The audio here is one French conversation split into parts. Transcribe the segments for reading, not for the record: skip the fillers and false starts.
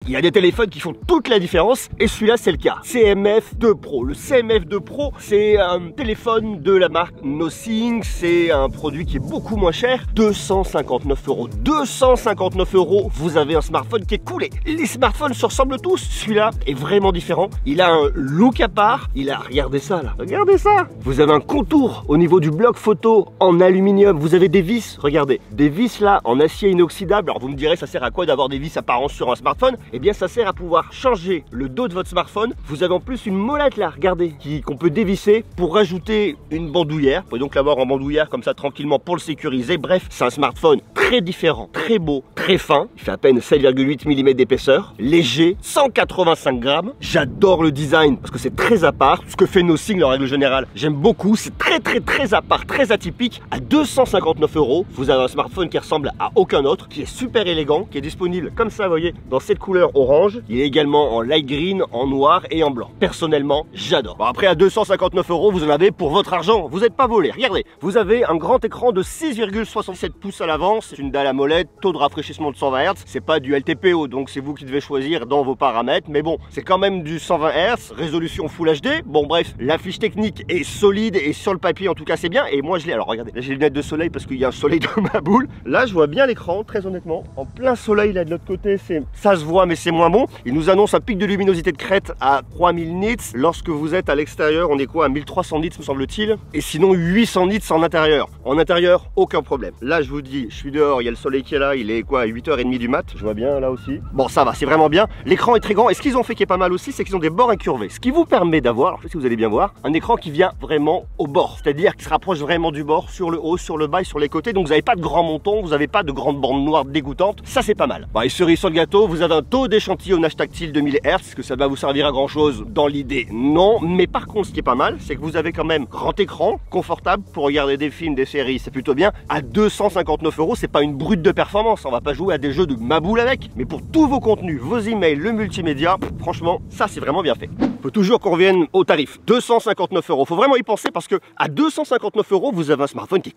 Il y a des téléphones qui font toute la différence et celui-là c'est le cas. CMF2 Pro. Le CMF2 Pro, c'est un téléphone de la marque Nothing. C'est un produit qui est beaucoup moins cher. 259 €. 259 €, vous avez un smartphone qui est coolé. Les smartphones se ressemblent tous. Celui-là est vraiment différent. Il a un look à part. Il a, regardez ça là. Regardez ça. Vous avez un contour au niveau du bloc photo en aluminium. Vous avez des vis, regardez. Des vis là en acier inoxydable. Alors vous me direz, ça sert à quoi d'avoir des vis apparentes sur un smartphone? Eh bien ça sert à pouvoir changer le dos de votre smartphone. Vous avez en plus une molette là, regardez, qu'on peut dévisser pour rajouter une bandoulière. Vous pouvez donc l'avoir en bandoulière comme ça tranquillement pour le sécuriser. Bref, c'est un smartphone très différent, très beau, très fin. Il fait à peine 7,8 mm d'épaisseur, léger, 185 grammes. J'adore le design parce que c'est très à part. Ce que fait Nothing en règle générale, j'aime beaucoup. C'est très à part, très atypique. À 259 €, vous avez un smartphone qui ressemble à aucun autre, qui est super élégant, qui est disponible comme ça, vous voyez, dans cette couleur orange. Il est également en light green, en noir et en blanc. Personnellement, j'adore. Bon, après, à 259 €, vous en avez pour votre argent. Vous n'êtes pas volé. Regardez, vous avez un grand écran de 6,67 pouces à l'avant. C'est une dalle à molette, taux de rafraîchissement de 120 Hz. C'est pas du LTPO, donc c'est vous qui devez choisir dans vos paramètres. Mais bon, c'est quand même du 120 Hz, résolution Full HD. Bon, bref, la fiche technique est solide et sur le papier, en tout cas, c'est bien. Et moi, je l'ai. Alors, regardez, là, j'ai les lunettes de soleil parce qu'il y a un soleil dans ma boule. Là, je vois bien l'écran, très honnêtement. En plein soleil, là, de l'autre côté, ça se voit, mais c'est moins bon. Il nous annonce un pic de luminosité de crête à 3000 nits. Lorsque vous êtes à l'extérieur, on est quoi, à 1300 nits, me semble-t-il. Et sinon, 800 nits en intérieur. En intérieur, aucun problème. Là, je vous dis, je suis dehors, il y a le soleil qui est là. Il est quoi, 8h30 du mat. Je vois bien, là aussi. Bon, ça va, c'est vraiment bien. L'écran est très grand. Et ce qu'ils ont fait qui est pas mal aussi, c'est qu'ils ont des bords incurvés. Ce qui vous permet d'avoir, je sais si vous allez bien voir, un écran qui vient vraiment au bord. C'est-à-dire qui se rapproche vraiment du bord, sur le haut, sur le bas et sur les côtés. Donc, vous n'avez pas de grands montons, vous n'avez pas de grandes bandes noires dégoûtantes. Ça, c'est pas mal. Bon, et cerise sur le gâteau, vous avez un taux d'échantillonnage tactile de 1000 Hz. Est-ce que ça va vous servir à grand chose? Dans l'idée, non. Mais par contre, ce qui est pas mal, c'est que vous avez quand même grand écran, confortable pour regarder des films, des séries, c'est plutôt bien. À 259 €, c'est pas une brute de performance. On va pas jouer à des jeux de maboule avec. Mais pour tous vos contenus, vos emails, le multimédia, franchement, ça, c'est vraiment bien fait. Faut toujours qu'on revienne au tarif. 259 €. Faut vraiment y penser parce que à 259 €, vous avez un smartphone qui est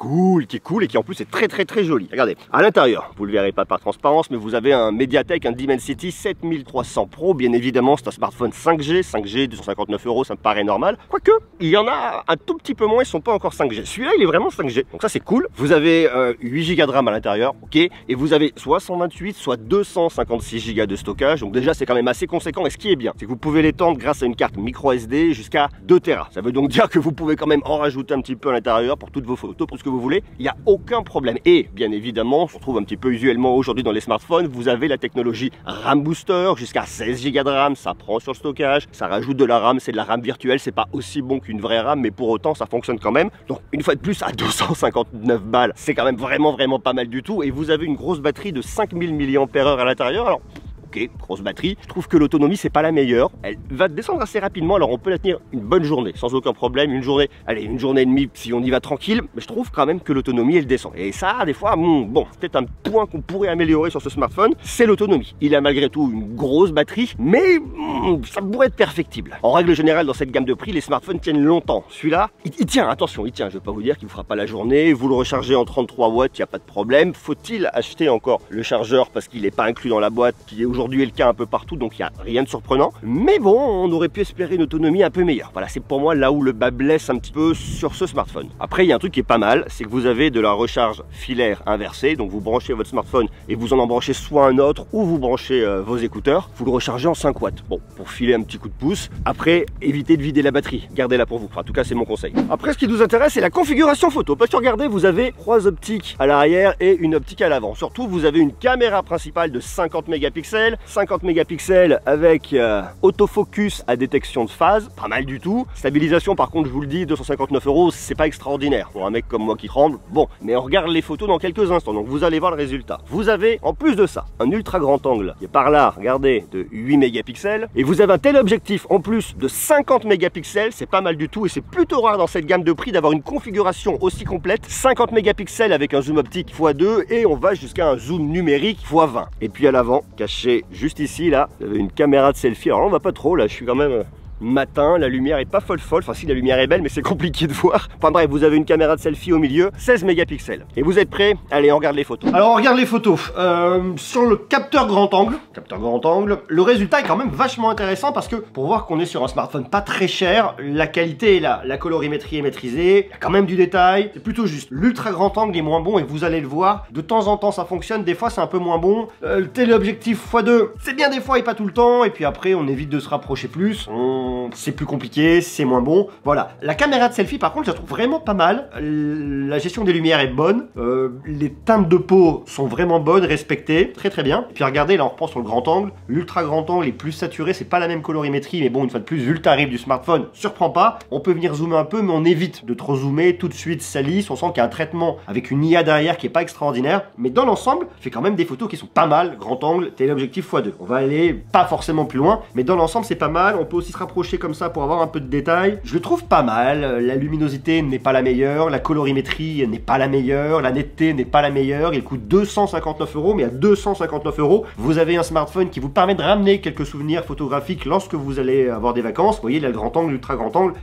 cool et qui en plus est très joli. Regardez, à l'intérieur, vous le verrez pas par transparence, mais vous avez un Mediatek, un Dimensity 7300 Pro. Bien évidemment, c'est un smartphone 5G. 5G, 259 €, ça me paraît normal. Quoique, il y en a un tout petit peu moins, ils sont pas encore 5G. Celui-là, il est vraiment 5G. Donc ça, c'est cool. Vous avez 8 Go de RAM à l'intérieur, ok. Et vous avez soit 128, soit 256 Go de stockage. Donc déjà, c'est quand même assez conséquent. Et ce qui est bien, c'est que vous pouvez l'étendre grâce à une carte micro SD jusqu'à 2 Tera. Ça veut donc dire que vous pouvez quand même en rajouter un petit peu à l'intérieur pour toutes vos photos, pour ce que vous voulez. Il n'y a aucun problème. Et bien évidemment, on se retrouve un petit peu usuellement aujourd'hui dans les smartphones, vous avez la technologie RAM Booster jusqu'à 16 Go de RAM. Ça prend sur le stockage, ça rajoute de la RAM, c'est de la RAM virtuelle. C'est pas aussi bon qu'une vraie RAM, mais pour autant, ça fonctionne quand même. Donc une fois de plus, à 259 balles, c'est quand même vraiment pas mal du tout. Et vous avez une grosse batterie de 5000 mAh à l'intérieur. Alors, ok, grosse batterie. Je trouve que l'autonomie, c'est pas la meilleure. Elle va descendre assez rapidement, alors on peut la tenir une bonne journée, sans aucun problème. Une journée, allez, une journée et demie si on y va tranquille. Mais je trouve quand même que l'autonomie, elle descend. Et ça, des fois, bon, c'est peut-être un point qu'on pourrait améliorer sur ce smartphone, c'est l'autonomie. Il a malgré tout une grosse batterie, mais ça pourrait être perfectible. En règle générale, dans cette gamme de prix, les smartphones tiennent longtemps. Celui-là, il tient, attention, il tient. Je vais pas vous dire qu'il vous fera pas la journée. Vous le rechargez en 33 watts, il n'y a pas de problème. Faut-il acheter encore le chargeur parce qu'il n'est pas inclus dans la boîte, qui est aujourd'hui le cas un peu partout, donc il n'y a rien de surprenant. Mais bon, on aurait pu espérer une autonomie un peu meilleure. Voilà, c'est pour moi là où le bas blesse un petit peu sur ce smartphone. Après, il y a un truc qui est pas mal, c'est que vous avez de la recharge filaire inversée, donc vous branchez votre smartphone et vous en branchez soit un autre ou vous branchez vos écouteurs. Vous le rechargez en 5 watts. Bon, pour filer un petit coup de pouce. Après, évitez de vider la batterie. Gardez-la pour vous. Enfin, en tout cas, c'est mon conseil. Après, ce qui nous intéresse, c'est la configuration photo. Parce que regardez, vous avez 3 optiques à l'arrière et une optique à l'avant. Surtout, vous avez une caméra principale de 50 mégapixels, 50 mégapixels avec autofocus à détection de phase, pas mal du tout. Stabilisation, par contre, je vous le dis, 259 €, c'est pas extraordinaire pour un mec comme moi qui tremble. Bon, mais on regarde les photos dans quelques instants, donc vous allez voir le résultat. Vous avez, en plus de ça, un ultra grand angle qui est par là, regardez, de 8 mégapixels, et vous avez un téléobjectif en plus de 50 mégapixels, c'est pas mal du tout, et c'est plutôt rare dans cette gamme de prix d'avoir une configuration aussi complète. 50 mégapixels avec un zoom optique x2, et on va jusqu'à un zoom numérique x20. Et puis à l'avant, caché juste ici, là, vous avez une caméra de selfie. Alors là, on va pas trop, là, je suis quand même matin, la lumière est pas folle, enfin si la lumière est belle mais c'est compliqué de voir. Enfin bref, vous avez une caméra de selfie au milieu, 16 mégapixels. Et vous êtes prêts? Allez, on regarde les photos. Alors on regarde les photos. Sur le capteur grand angle, le résultat est quand même vachement intéressant parce que pour voir qu'on est sur un smartphone pas très cher, la qualité est là, la colorimétrie est maîtrisée, il y a quand même du détail, c'est plutôt juste. L'ultra grand angle est moins bon et vous allez le voir, de temps en temps ça fonctionne, des fois c'est un peu moins bon. Le téléobjectif x2, c'est bien des fois et pas tout le temps, et puis après on évite de se rapprocher plus, c'est plus compliqué, c'est moins bon. Voilà, la caméra de selfie par contre je la trouve vraiment pas mal, la gestion des lumières est bonne, les teintes de peau sont vraiment bonnes, respectées, très très bien. Et puis regardez, là on reprend sur le grand angle, l'ultra grand angle est plus saturé, c'est pas la même colorimétrie, mais bon, une fois de plus, vu le tarif du smartphone, surprend pas. On peut venir zoomer un peu, mais on évite de trop zoomer, tout de suite ça lisse, on sent qu'il y a un traitement avec une IA derrière qui est pas extraordinaire, mais dans l'ensemble, fait quand même des photos qui sont pas mal, grand angle, téléobjectif x2. On va aller pas forcément plus loin, mais dans l'ensemble c'est pas mal, on peut aussi se rapprocher comme ça pour avoir un peu de détails. Je le trouve pas mal, la luminosité n'est pas la meilleure, la colorimétrie n'est pas la meilleure, la netteté n'est pas la meilleure, il coûte 259 €, mais à 259 €, vous avez un smartphone qui vous permet de ramener quelques souvenirs photographiques lorsque vous allez avoir des vacances. Vous voyez, là, le grand angle, l'ultra grand angle,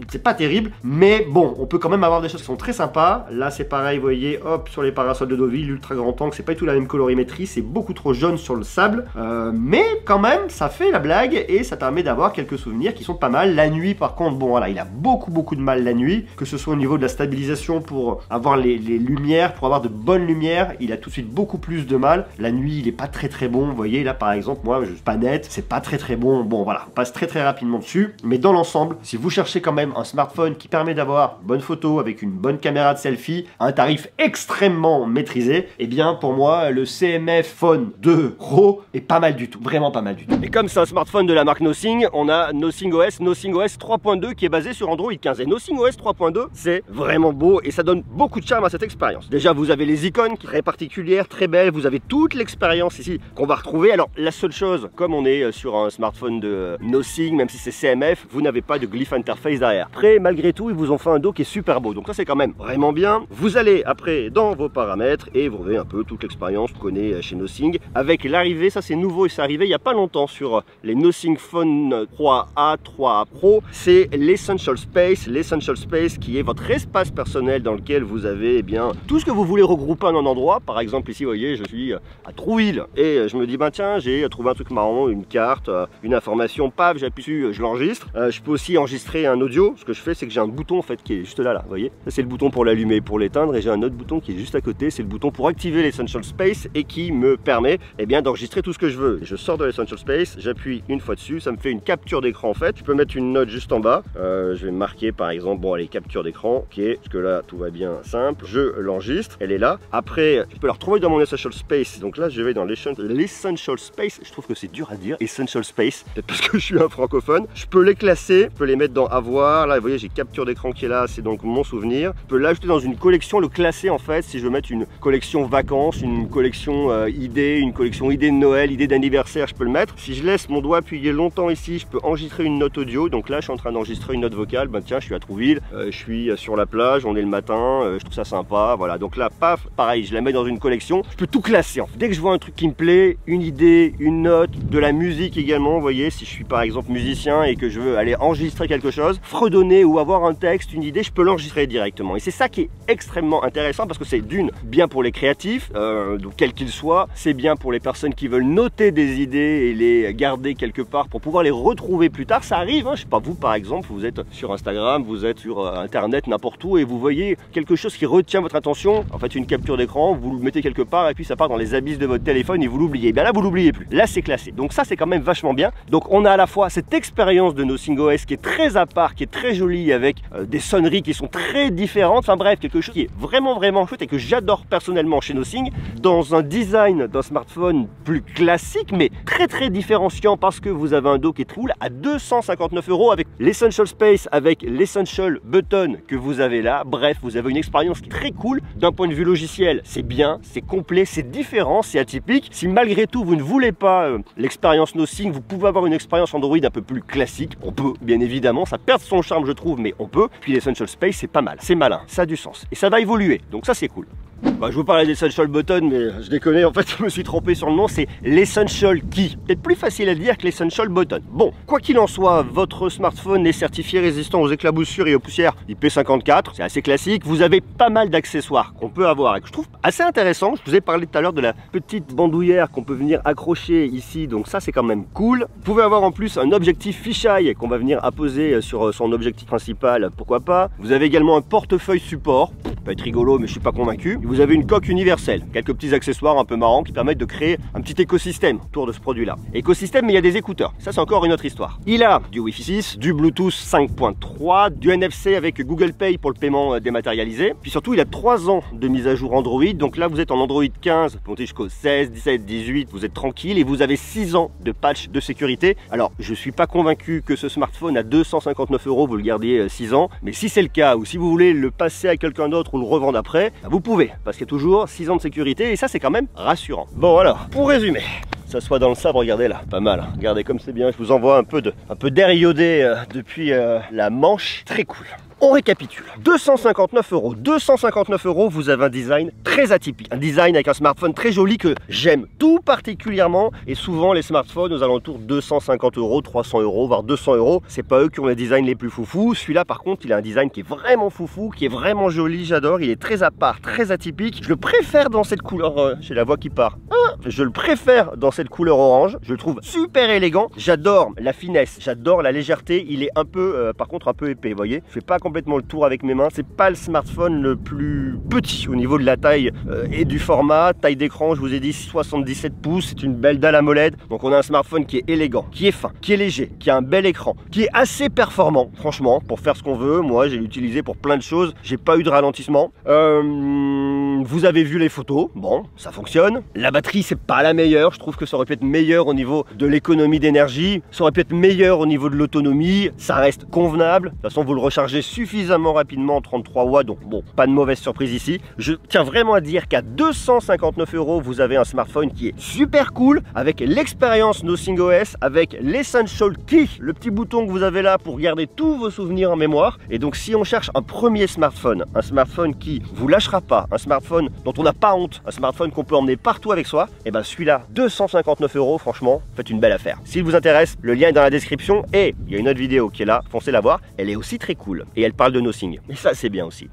c'est pas terrible, mais bon, on peut quand même avoir des choses qui sont très sympas. Là, c'est pareil, vous voyez, hop, sur les parasols de Deauville, l'ultra grand angle, c'est pas du tout la même colorimétrie, c'est beaucoup trop jaune sur le sable, mais quand même, ça fait la blague et ça permet d'avoir quelques souvenirs qui sont pas mal. La nuit, par contre, bon, voilà, il a beaucoup de mal la nuit, que ce soit au niveau de la stabilisation pour avoir les lumières, pour avoir de bonnes lumières, il a tout de suite beaucoup plus de mal. La nuit, il est pas très bon, vous voyez, là, par exemple, moi, je suis pas net, c'est pas très bon. Bon, voilà, on passe très rapidement dessus, mais dans l'ensemble, si vous cherchez quand même un smartphone qui permet d'avoir bonne photo avec une bonne caméra de selfie, un tarif extrêmement maîtrisé, eh bien, pour moi, le CMF Phone 2 Pro est pas mal du tout, vraiment pas mal du tout. Et comme c'est un smartphone de la marque Nothing, on a Nothing OS 3.2 qui est basé sur Android 15. Et Nothing OS 3.2, c'est vraiment beau et ça donne beaucoup de charme à cette expérience. Déjà, vous avez les icônes qui sont très particulières, très belles, vous avez toute l'expérience ici qu'on va retrouver. Alors, la seule chose, comme on est sur un smartphone de Nothing, même si c'est CMF, vous n'avez pas de glyph interface derrière. Après, malgré tout, ils vous ont fait un dos qui est super beau, donc ça c'est quand même vraiment bien. Vous allez après dans vos paramètres et vous avez un peu toute l'expérience qu'on connaît chez Nothing. Avec l'arrivée, ça c'est nouveau et c'est arrivé il n'y a pas longtemps sur les Nothing Phone 3A, 3A Pro, c'est l'Essential Space. L'Essential Space qui est votre espace personnel dans lequel vous avez bien tout ce que vous voulez regrouper en un endroit. Par exemple ici, vous voyez, je suis à Trouville et je me dis, ben tiens, j'ai trouvé un truc marrant, une carte, une information, paf, j'appuie dessus, je l'enregistre. Je peux aussi enregistrer un audio. Ce que je fais, c'est que j'ai un bouton en fait qui est juste là, vous voyez. Ça c'est le bouton pour l'allumer, pour l'éteindre, et j'ai un autre bouton qui est juste à côté, c'est le bouton pour activer l'Essential Space et qui me permet bien d'enregistrer tout ce que je veux. Je sors de l'Essential Space, j'appuie une fois dessus, ça me fait une capture d'écran en fait. Je peux mettre une note juste en bas. Je vais marquer par exemple, bon allez, capture d'écran, ok, parce que là tout va bien simple. Je l'enregistre, elle est là. Après, je peux la retrouver dans mon Essential Space. Donc là, je vais dans l'Essential Space. Je trouve que c'est dur à dire, Essential Space, peut-être parce que je suis un francophone. Je peux les classer, je peux les mettre dans avoir. Là, vous voyez, j'ai capture d'écran qui est là, c'est donc mon souvenir. Je peux l'ajouter dans une collection, le classer en fait, si je veux mettre une collection vacances, une collection idées, une collection idées de Noël, idées d'anniversaire, je peux le mettre. Si je laisse mon doigt appuyer longtemps ici, je peux enregistrer une note audio. Donc là, je suis en train d'enregistrer une note vocale. Ben tiens, je suis à Trouville, je suis sur la plage, on est le matin, je trouve ça sympa. Voilà, donc là, paf, pareil, je la mets dans une collection. Je peux tout classer. En fait. Dès que je vois un truc qui me plaît, une idée, une note, de la musique également, vous voyez, si je suis par exemple musicien et que je veux aller enregistrer quelque chose, fredonner ou avoir un texte, une idée, je peux l'enregistrer directement. Et c'est ça qui est extrêmement intéressant parce que c'est d'une, bien pour les créatifs, donc quels qu'ils soient, c'est bien pour les personnes qui veulent noter des idées et les garder quelque part pour pouvoir les retrouver plus tard. Ça arrive, hein, je sais pas, vous par exemple, vous êtes sur Instagram, vous êtes sur internet, n'importe où, et vous voyez quelque chose qui retient votre attention, en fait une capture d'écran, vous le mettez quelque part et puis ça part dans les abysses de votre téléphone et vous l'oubliez. Bien là, vous l'oubliez plus. Là, c'est classé. Donc ça, c'est quand même vachement bien. Donc on a à la fois cette expérience de Nothing OS qui est très à part, qui est très jolie, avec des sonneries qui sont très différentes. Enfin bref, quelque chose qui est vraiment chouette et que j'adore personnellement chez Nothing, dans un design d'un smartphone plus classique, mais très différenciant parce que vous avez un dos qui est cool à 259 € avec l'Essential Space, avec l'Essential Button que vous avez là. Bref, vous avez une expérience qui est très cool. D'un point de vue logiciel, c'est bien, c'est complet, c'est différent, c'est atypique. Si malgré tout vous ne voulez pas l'expérience Nothing, vous pouvez avoir une expérience Android un peu plus classique. On peut, bien évidemment, ça perd son charme je trouve, mais on peut. Puis l'Essential Space, c'est pas mal, c'est malin, ça a du sens et ça va évoluer, donc ça c'est cool. Bah, je vous parlais d'Essential Button, mais je déconne, en fait, je me suis trompé sur le nom, c'est l'Essential Key. Peut-être plus facile à dire que l'Essential Button. Bon, quoi qu'il en soit, votre smartphone est certifié résistant aux éclaboussures et aux poussières IP54, c'est assez classique. Vous avez pas mal d'accessoires qu'on peut avoir et que je trouve assez intéressant. Je vous ai parlé tout à l'heure de la petite bandoulière qu'on peut venir accrocher ici, donc ça c'est quand même cool. Vous pouvez avoir en plus un objectif fisheye qu'on va venir apposer sur son objectif principal, pourquoi pas. Vous avez également un portefeuille support, ça peut être rigolo mais je suis pas convaincu. Et vous avez une coque universelle, quelques petits accessoires un peu marrants qui permettent de créer un petit écosystème autour de ce produit là. Écosystème, mais il y a des écouteurs, ça c'est encore une autre histoire. Il a du Wi-Fi 6, du Bluetooth 5.3, du NFC avec Google Pay pour le paiement dématérialisé. Puis surtout il a 3 ans de mise à jour Android, donc là vous êtes en Android 15, vous montez jusqu'au 16, 17, 18, vous êtes tranquille et vous avez 6 ans de patch de sécurité. Alors je suis pas convaincu que ce smartphone à 259 € vous le gardiez 6 ans, mais si c'est le cas ou si vous voulez le passer à quelqu'un d'autre ou le revendre après, bah, vous pouvez, parce qu'il y a toujours 6 ans de sécurité et ça c'est quand même rassurant. Bon alors, pour résumer, ça soit dans le sabre, regardez là, pas mal, regardez comme c'est bien, je vous envoie un peu d'air iodé depuis la manche, très cool. On récapitule, 259 €. 259 €, vous avez un design très atypique. Un design avec un smartphone très joli que j'aime tout particulièrement. Et souvent, les smartphones aux alentours de 250 €, 300 €, voire 200 €. C'est pas eux qui ont les designs les plus foufous. Celui-là, par contre, il a un design qui est vraiment foufou, qui est vraiment joli, j'adore. Il est très à part, très atypique. Je le préfère dans cette couleur, j'ai la voix qui part. Je le préfère dans cette couleur orange. Je le trouve super élégant. J'adore la finesse, j'adore la légèreté. Il est un peu, par contre, un peu épais, vous voyez. Je fais pas complètement le tour avec mes mains. C'est pas le smartphone le plus petit au niveau de la taille et du format. Taille d'écran, je vous ai dit 77 pouces. C'est une belle dalle AMOLED. Donc on a un smartphone qui est élégant, qui est fin, qui est léger, qui a un bel écran, qui est assez performant, franchement, pour faire ce qu'on veut. Moi, j'ai utilisé pour plein de choses. J'ai pas eu de ralentissement. Vous avez vu les photos. Bon, ça fonctionne. La batterie, c'est pas la meilleure. Je trouve que ça aurait pu être meilleur au niveau de l'économie d'énergie. Ça aurait pu être meilleur au niveau de l'autonomie. Ça reste convenable. De toute façon, vous le rechargez suffisamment rapidement, 33 watts. Donc bon, pas de mauvaise surprise ici. Je tiens vraiment à dire qu'à 259 €, vous avez un smartphone qui est super cool, avec l'expérience Nothing OS, avec l'Essential Key, le petit bouton que vous avez là pour garder tous vos souvenirs en mémoire. Et donc si on cherche un premier smartphone, un smartphone qui vous lâchera pas, un smartphone dont on n'a pas honte, un smartphone qu'on peut emmener partout avec soi, et ben celui-là, 259 €, franchement, faites une belle affaire. S'il vous intéresse, le lien est dans la description et il y a une autre vidéo qui est là, foncez la voir, elle est aussi très cool et elle parle de Nothing. Et ça c'est bien aussi.